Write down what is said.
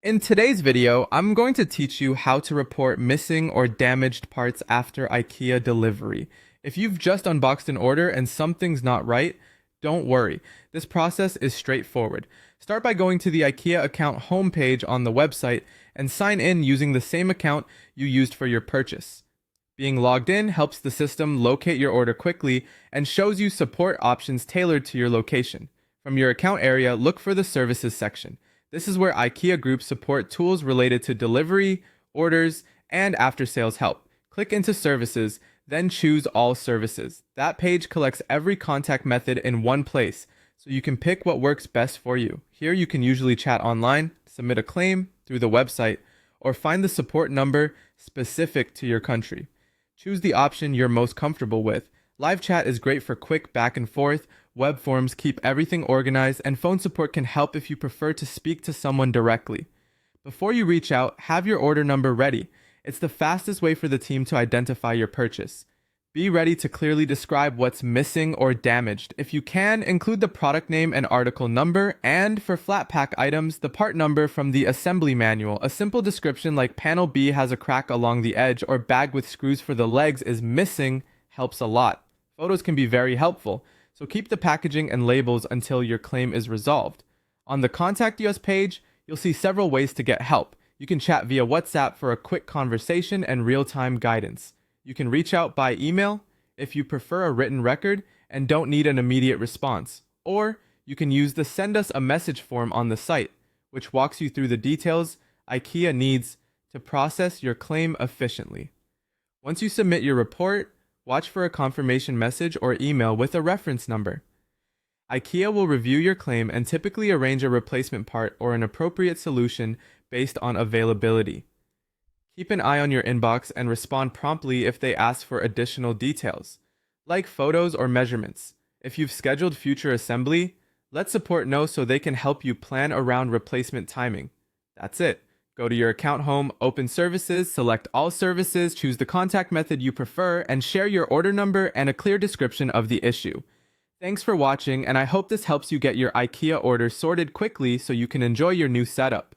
In today's video, I'm going to teach you how to report missing or damaged parts after IKEA delivery. If you've just unboxed an order and something's not right, don't worry. This process is straightforward. Start by going to the IKEA account homepage on the website and sign in using the same account you used for your purchase. Being logged in helps the system locate your order quickly and shows you support options tailored to your location. From your account area, look for the services section. This is where IKEA groups support tools related to delivery, orders, and after sales help. Click into services, then choose all services. That page collects every contact method in one place, so you can pick what works best for you. Here you can usually chat online, submit a claim through the website, or find the support number specific to your country. Choose the option you're most comfortable with. Live chat is great for quick back and forth. Web forms keep everything organized, and phone support can help if you prefer to speak to someone directly. Before you reach out, have your order number ready. It's the fastest way for the team to identify your purchase. Be ready to clearly describe what's missing or damaged. If you can, include the product name and article number, and for flat pack items, the part number from the assembly manual. A simple description like panel B has a crack along the edge or bag with screws for the legs is missing helps a lot. Photos can be very helpful, so keep the packaging and labels until your claim is resolved. On the Contact Us page, you'll see several ways to get help. You can chat via WhatsApp for a quick conversation and real-time guidance. You can reach out by email if you prefer a written record and don't need an immediate response. Or you can use the Send Us a Message form on the site, which walks you through the details IKEA needs to process your claim efficiently. Once you submit your report, watch for a confirmation message or email with a reference number. IKEA will review your claim and typically arrange a replacement part or an appropriate solution based on availability. Keep an eye on your inbox and respond promptly if they ask for additional details, like photos or measurements. If you've scheduled future assembly, let support know so they can help you plan around replacement timing. That's it. Go to your account home, open services, select all services, choose the contact method you prefer, and share your order number and a clear description of the issue. Thanks for watching, and I hope this helps you get your IKEA order sorted quickly so you can enjoy your new setup.